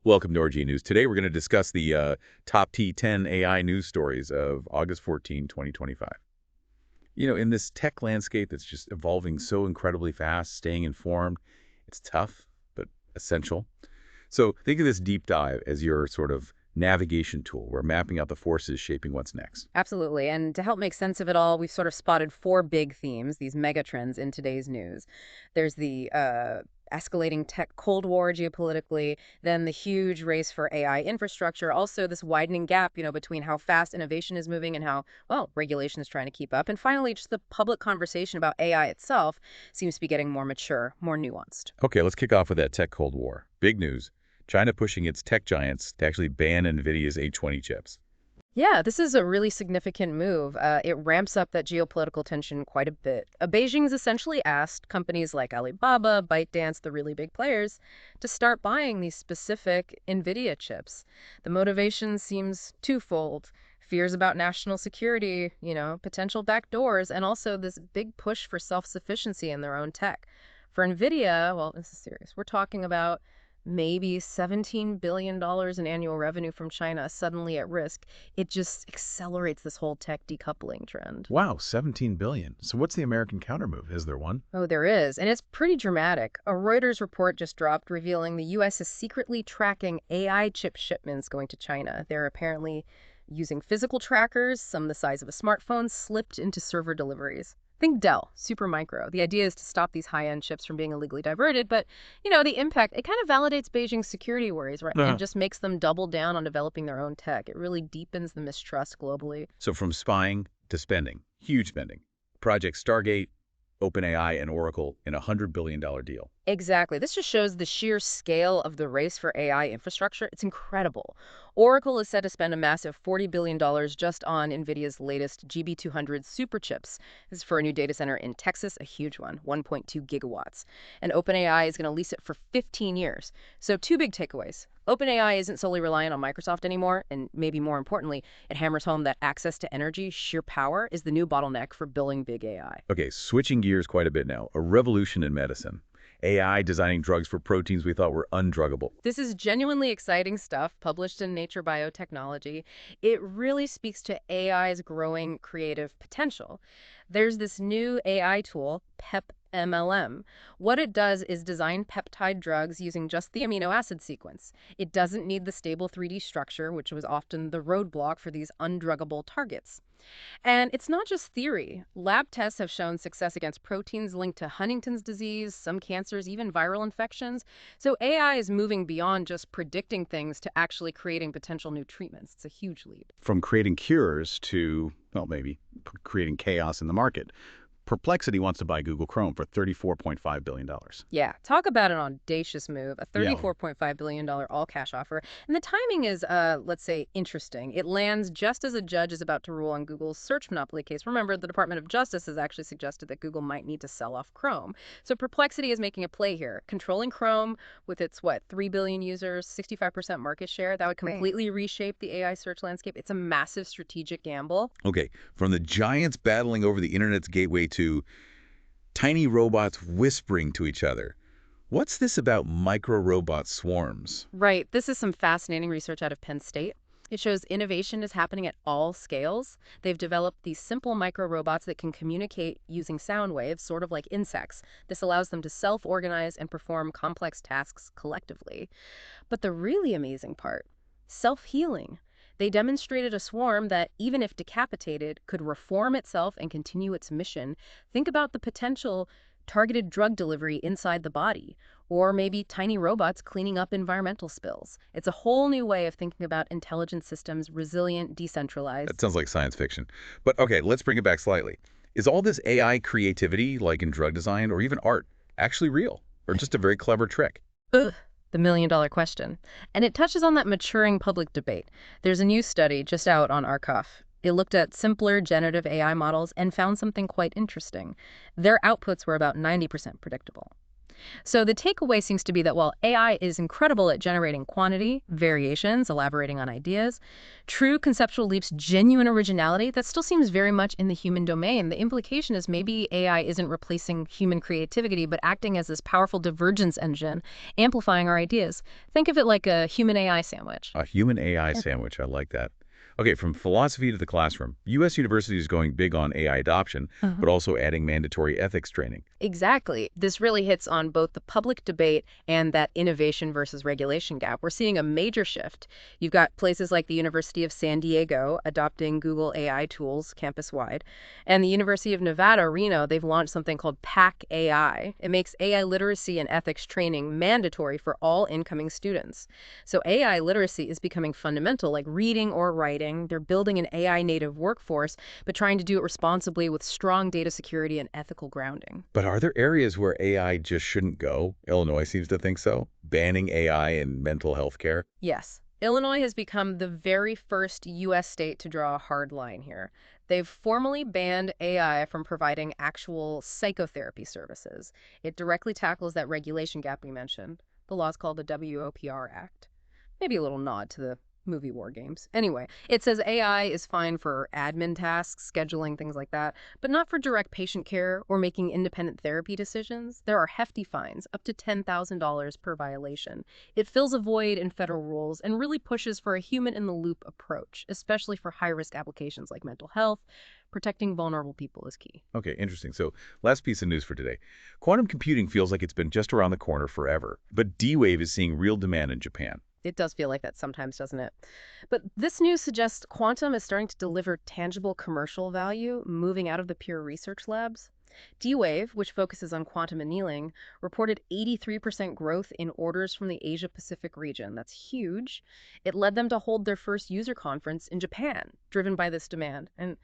Welcome to RGNews. Today we're going to discuss the top T10 AI news stories of August 14, 2025. In this tech landscape that's just evolving so incredibly fast, staying informed, it's tough, but essential. So think of this deep dive as your sort of navigation tool. We're mapping out the forces shaping what's next. Absolutely. And to help make sense of it all, we've sort of spotted four big themes, these mega trends in today's news. There's the escalating tech Cold War geopolitically, then the huge race for AI infrastructure, also this widening gap, between how fast innovation is moving and how, well, regulation is trying to keep up. And finally, just the public conversation about AI itself seems to be getting more mature, more nuanced. Okay, let's kick off with that tech Cold War. Big news. China pushing its tech giants to actually ban Nvidia's A20 chips. Yeah, this is a really significant move. It ramps up that geopolitical tension quite a bit. Beijing's essentially asked companies like Alibaba, ByteDance, the really big players, to start buying these specific Nvidia chips. The motivation seems twofold. Fears about national security, potential backdoors, and also this big push for self-sufficiency in their own tech. For Nvidia, well, this is serious. We're talking about maybe $17 billion in annual revenue from China suddenly at risk. It just accelerates this whole tech decoupling trend. Wow, 17 billion. So what's the American countermove? Is there one? Oh, there is, and it's pretty dramatic. A Reuters report just dropped revealing the U.S. is secretly tracking AI chip shipments going to China. They're apparently using physical trackers, some the size of a smartphone, slipped into server deliveries. Think Dell, Supermicro. The idea is to stop these high-end chips from being illegally diverted, but, the impact, it kind of validates Beijing's security worries, right? And just makes them double down on developing their own tech. It really deepens the mistrust globally. So from spying to spending, huge spending. Project Stargate, OpenAI, and Oracle in a $100 billion deal. Exactly. This just shows the sheer scale of the race for AI infrastructure. It's incredible. Oracle is set to spend a massive $40 billion just on NVIDIA's latest GB200 superchips. This is for a new data center in Texas, a huge one, 1.2 gigawatts. And OpenAI is going to lease it for 15 years. So two big takeaways. OpenAI isn't solely reliant on Microsoft anymore, and maybe more importantly, it hammers home that access to energy, sheer power, is the new bottleneck for building big AI. Okay, switching gears quite a bit now. A revolution in medicine. AI designing drugs for proteins we thought were undruggable. This is genuinely exciting stuff published in Nature Biotechnology. It really speaks to AI's growing creative potential. There's this new AI tool, PepMLM. What it does is design peptide drugs using just the amino acid sequence. It doesn't need the stable 3D structure, which was often the roadblock for these undruggable targets. And it's not just theory. Lab tests have shown success against proteins linked to Huntington's disease, some cancers, even viral infections. So AI is moving beyond just predicting things to actually creating potential new treatments. It's a huge leap. From creating cures to, well, maybe creating chaos in the market. Perplexity wants to buy Google Chrome for $34.5 billion. Yeah, talk about an audacious move, a $34.5 billion all-cash offer. And the timing is, let's say, interesting. It lands just as a judge is about to rule on Google's search monopoly case. Remember, the Department of Justice has actually suggested that Google might need to sell off Chrome. So Perplexity is making a play here, controlling Chrome with its, 3 billion users, 65% market share. That would completely reshape the AI search landscape. It's a massive strategic gamble. Okay, from the giants battling over the internet's gateway to tiny robots whispering to each other. What's this about micro-robot swarms? Right. This is some fascinating research out of Penn State. It shows innovation is happening at all scales. They've developed these simple micro-robots that can communicate using sound waves, sort of like insects. This allows them to self-organize and perform complex tasks collectively. But the really amazing part, self-healing. They demonstrated a swarm that, even if decapitated, could reform itself and continue its mission. Think about the potential targeted drug delivery inside the body, or maybe tiny robots cleaning up environmental spills. It's a whole new way of thinking about intelligent systems, resilient, decentralized. That sounds like science fiction. But okay, let's bring it back slightly. Is all this AI creativity, like in drug design or even art, actually real? Or just a very clever trick? Ugh. The million-dollar question. And it touches on that maturing public debate. There's a new study just out on arXiv. It looked at simpler generative AI models and found something quite interesting. Their outputs were about 90% predictable. So the takeaway seems to be that while AI is incredible at generating quantity, variations, elaborating on ideas, true conceptual leaps, genuine originality, that still seems very much in the human domain. The implication is maybe AI isn't replacing human creativity, but acting as this powerful divergence engine, amplifying our ideas. Think of it like a human AI sandwich. A human AI sandwich. I like that. Okay, from philosophy to the classroom, U.S. universities is going big on AI adoption, but also adding mandatory ethics training. Exactly. This really hits on both the public debate and that innovation versus regulation gap. We're seeing a major shift. You've got places like the University of San Diego adopting Google AI tools campus-wide, and the University of Nevada, Reno, they've launched something called PAC AI. It makes AI literacy and ethics training mandatory for all incoming students. So AI literacy is becoming fundamental, like reading or writing. They're building an AI native workforce, but trying to do it responsibly with strong data security and ethical grounding. But are there areas where AI just shouldn't go? Illinois seems to think so. Banning AI in mental health care. Yes. Illinois has become the very first U.S. state to draw a hard line here. They've formally banned AI from providing actual psychotherapy services. It directly tackles that regulation gap we mentioned. The law's called the WOPR Act. Maybe a little nod to the movie War Games. Anyway, it says AI is fine for admin tasks, scheduling, things like that, but not for direct patient care or making independent therapy decisions. There are hefty fines, up to $10,000 per violation. It fills a void in federal rules and really pushes for a human-in-the-loop approach, especially for high-risk applications like mental health. Protecting vulnerable people is key. Okay, interesting. So, last piece of news for today. Quantum computing feels like it's been just around the corner forever, but D-Wave is seeing real demand in Japan. It does feel like that sometimes, doesn't it? But this news suggests quantum is starting to deliver tangible commercial value, moving out of the pure research labs. D-Wave, which focuses on quantum annealing, reported 83% growth in orders from the Asia-Pacific region. That's huge. It led them to hold their first user conference in Japan, driven by this demand. And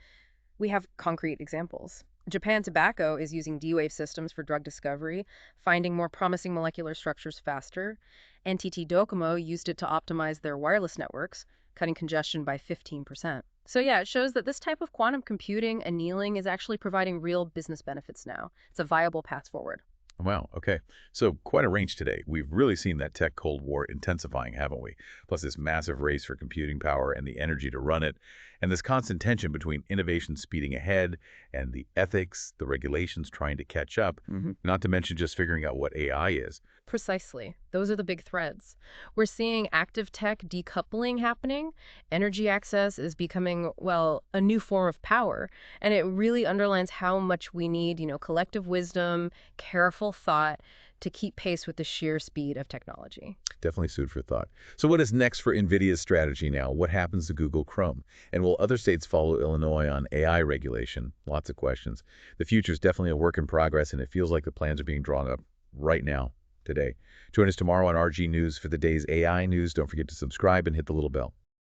we have concrete examples. Japan Tobacco is using D-Wave systems for drug discovery, finding more promising molecular structures faster. NTT Docomo used it to optimize their wireless networks, cutting congestion by 15%. So yeah, it shows that this type of quantum computing annealing is actually providing real business benefits now. It's a viable path forward. Wow, okay. So quite a range today. We've really seen that tech Cold War intensifying, haven't we? Plus this massive race for computing power and the energy to run it, and this constant tension between innovation speeding ahead and the ethics, the regulations trying to catch up, not to mention just figuring out what AI is. Precisely. Those are the big threads. We're seeing active tech decoupling happening. Energy access is becoming, well, a new form of power. And it really underlines how much we need, collective wisdom, careful thought to keep pace with the sheer speed of technology. Definitely food for thought. So what is next for Nvidia's strategy now? What happens to Google Chrome? And will other states follow Illinois on AI regulation? Lots of questions. The future is definitely a work in progress, and it feels like the plans are being drawn up right now, today. Join us tomorrow on RG News for the day's AI news. Don't forget to subscribe and hit the little bell.